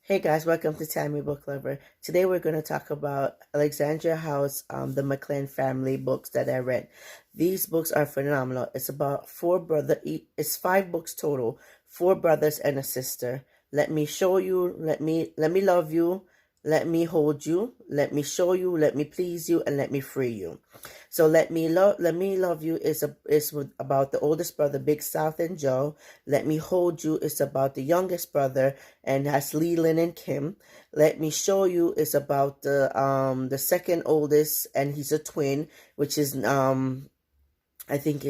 Hey guys, welcome to Tammy Book Lover. Today we're going to talk about Alexandria House, the McClain family books that I read. These books are phenomenal. It's about it's 5 books total, 4 brothers and a sister. Let me show you, let me love you, let me hold you, let me show you, let me please you, and let me free you. So let me love you is about the oldest brother, Big South and Joe. Let me hold you is about the youngest brother and has Leland and Kim. Let me show you is about the second oldest, and he's a twin, which is I think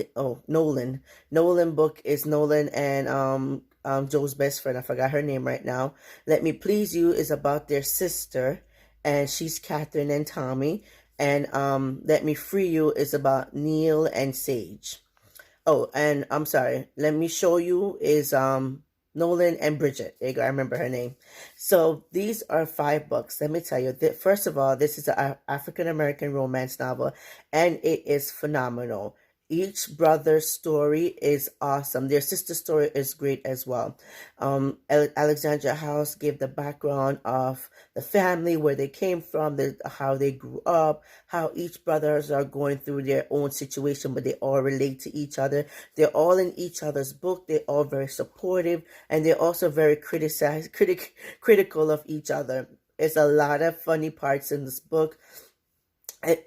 Nolan. Nolan book is Nolan and Joe's best friend. I forgot her name right now. Let Me Please You is about their sister, and she's Catherine and Tommy. And Let Me Free You is about Neal and Sage. Oh, and I'm sorry. Let Me Show You is Nolan and Bridget. There you go. I remember her name. So these are 5 books. Let me tell you that first of all, this is an African American romance novel, and it is phenomenal. Each brother's story is awesome. Their sister story is great as well. Alexandria House gave the background of the family, where they came from, how they grew up, how each brothers are going through their own situation, but they all relate to each other. They're all in each other's book. They're all very supportive, and they're also very critical of each other. There's a lot of funny parts in this book.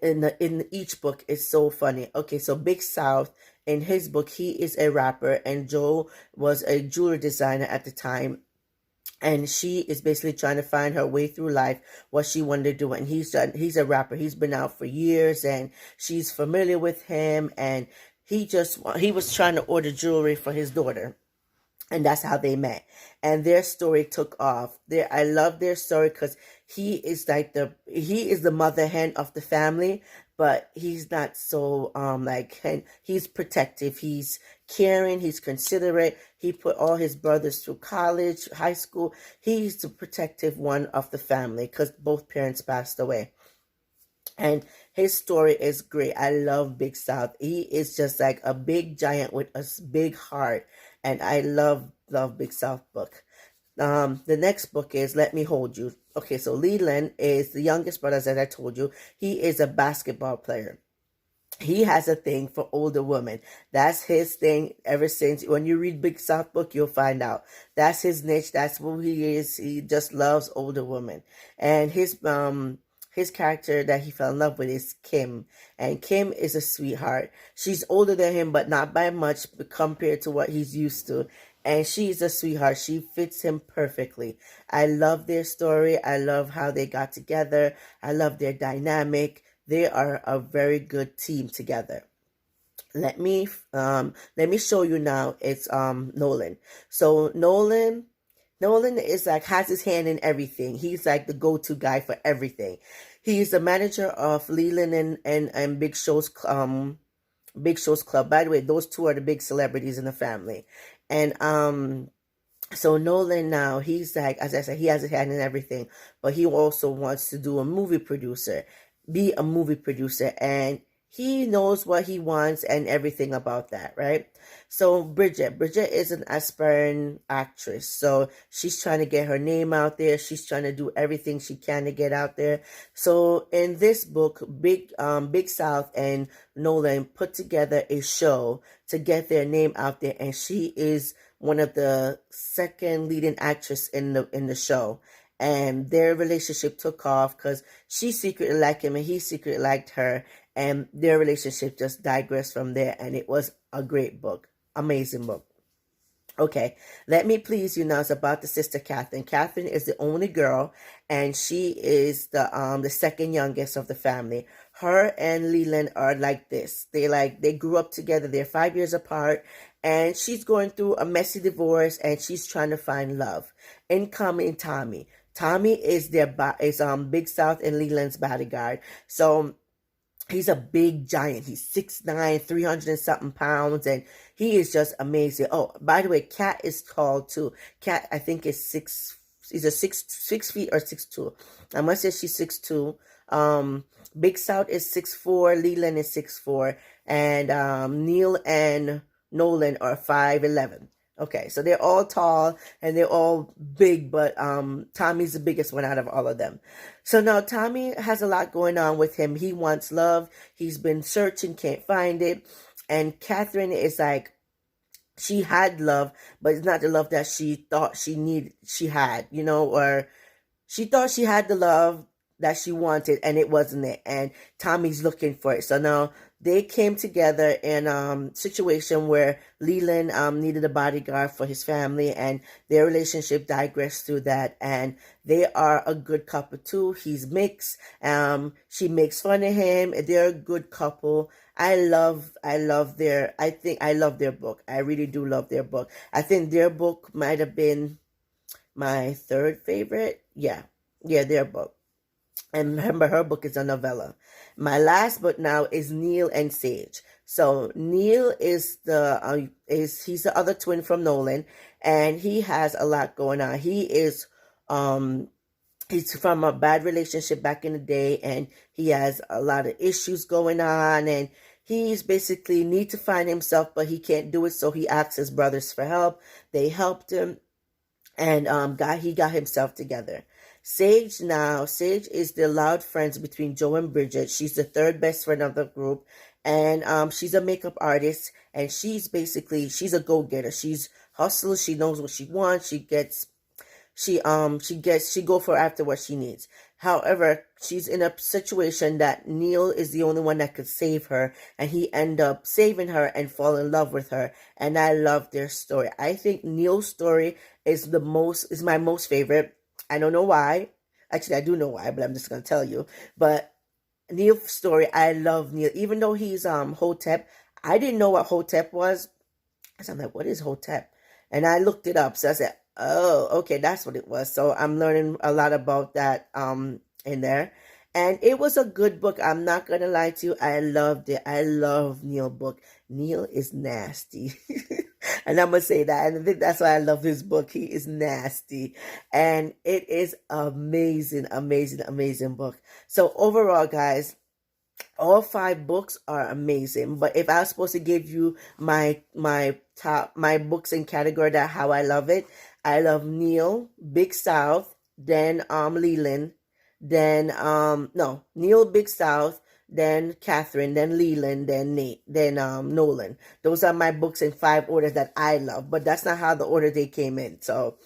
In each book is so funny. Okay, so Big South, in his book, he is a rapper, and Joe was a jewelry designer at the time, and she is basically trying to find her way through life, what she wanted to do. And he's a rapper. He's been out for years, and she's familiar with him, and he was trying to order jewelry for his daughter. And that's how they met. And their story took off. I love their story because he is the mother hen of the family, but he's not so he's protective. He's caring, he's considerate. He put all his brothers through college, high school. He's the protective one of the family because both parents passed away. And his story is great. I love Big South. He is just like a big giant with a big heart. And I love Big South book. The next book is Let Me Hold You. Okay, so Leland is the youngest brother, as I told you. He is a basketball player. He has a thing for older women. That's his thing ever since. When you read Big South book, you'll find out. That's his niche. That's who he is. He just loves older women. And his character that he fell in love with is Kim. And Kim is a sweetheart. She's older than him, but not by much compared to what he's used to. And she's a sweetheart. She fits him perfectly. I love their story. I love how they got together. I love their dynamic. They are a very good team together. Let me show you now. It's Nolan. So Nolan is like has his hand in everything. He's like the go-to guy for everything. He's the manager of Leland and Big Show's club. By the way, those two are the big celebrities in the family. And so Nolan now, he's like, as I said, he has a hand in everything, but he also wants to be a movie producer, and he knows what he wants and everything about that, right? So Bridget is an aspiring actress. So she's trying to get her name out there. She's trying to do everything she can to get out there. So in this book, Big South and Nolan put together a show to get their name out there, and she is one of the second leading actress in the show. And their relationship took off because she secretly liked him and he secretly liked her. And their relationship just digressed from there. And it was a great book. Amazing book. Okay, Let Me Please You now is about the sister Catherine. Catherine is the only girl, and she is the second youngest of the family. Her and Leland are like this. They grew up together. They're 5 years apart, and she's going through a messy divorce, and she's trying to find love. In coming Tommy. Tommy is Big South and Leland's bodyguard. So he's a big giant. He's 6'9", 300 and something pounds, and he is just amazing. Oh, by the way, Cat is tall too. Cat, I think, is either 6 feet or 6'2". I must say she's 6'2". Big South is 6'4", Leland is 6'4", and Neal and Nolan are 5'11". Okay, so they're all tall and they're all big, but Tommy's the biggest one out of all of them. So now Tommy has a lot going on with him. He wants love. He's been searching, can't find it. And Catherine is like, she had love, but it's not the love that she thought she had, or she thought she had the love that she wanted, and it wasn't it. And Tommy's looking for it. So now they came together in a situation where Leland needed a bodyguard for his family, and their relationship digressed through that. And they are a good couple too. He's mixed. She makes fun of him. They're a good couple. I love their book. I really do love their book. I think their book might have been my third favorite. Yeah, their book. And remember, her book is a novella. My last book now is Neal and Sage. So Neal is he's the other twin from Nolan, and he has a lot going on. He's from a bad relationship back in the day, and he has a lot of issues going on, and he's basically need to find himself, but he can't do it, so he asks his brothers for help. They helped him, and he got himself together. Sage is the loud friends between Joe and Bridget. She's the third best friend of the group, and she's a makeup artist, and she's a go-getter. She's hustles. She knows what she wants. She go for after what she needs. However, she's in a situation that Neal is the only one that could save her, and he end up saving her and fall in love with her. And I love their story. I think Neal's story is my most favorite. I don't know why. Actually, I do know why, but I'm just gonna tell you. But Neal's story, I love Neal. Even though he's Hotep, I didn't know what Hotep was. So I'm like, what is Hotep? And I looked it up. So I said, oh, okay, that's what it was. So I'm learning a lot about that in there. And it was a good book. I'm not going to lie to you. I loved it. I love Neal's book. Neal is nasty. And I'm going to say that. And I think that's why I love his book. He is nasty. And it is amazing, amazing, amazing book. So overall, guys, all 5 books are amazing. But if I was supposed to give you my books in category that how I love it, I love Neal, Big South, then Leland, then Neal, Big South, then Catherine, then Leland, then Nate, then Nolan. Those are my books in 5 orders that I love, but that's not how the order they came in. So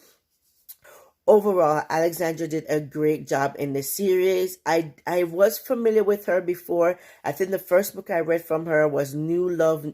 overall, Alexandria did a great job in this series. I was familiar with her before. I think the first book I read from her was New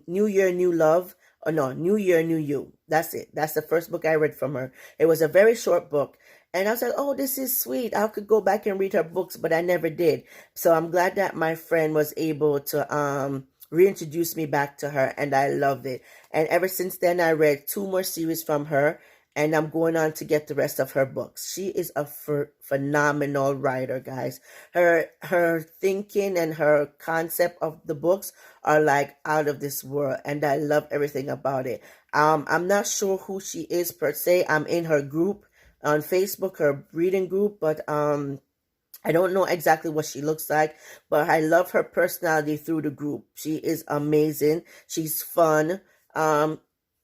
Year, New Love. Oh no, New Year, New You. That's it. That's the first book I read from her. It was a very short book. And I was like, oh, this is sweet. I could go back and read her books, but I never did. So I'm glad that my friend was able to reintroduce me back to her, and I loved it. And ever since then, I read 2 more series from her, and I'm going on to get the rest of her books. She is a phenomenal writer, guys. Her thinking and her concept of the books are like out of this world, and I love everything about it. I'm not sure who she is per se. I'm in her group on Facebook, her reading group, but I don't know exactly what she looks like, but I love her personality through the group. She is amazing. She's fun.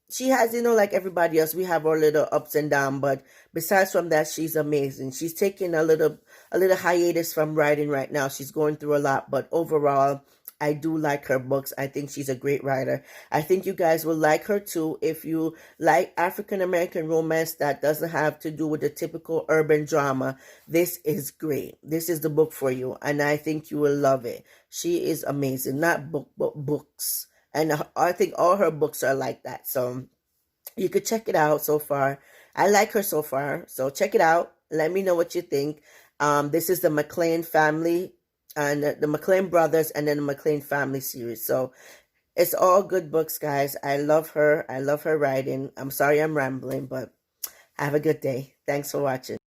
She has, like everybody else, we have our little ups and downs, but besides from that, she's amazing. She's taking a little hiatus from writing right now. She's going through a lot, but overall, I do like her books. I think she's a great writer. I think you guys will like her too if you like African American romance that doesn't have to do with the typical urban drama. This is great. This is the book for you, and I think you will love it. She is amazing. Not book, but books. And I think all her books are like that. So you could check it out so far. I like her so far. So check it out. Let me know what you think. This is the McClain family and the McClain brothers and then the McClain family series. So it's all good books, guys. I love her. I love her writing. I'm sorry I'm rambling, but have a good day. Thanks for watching.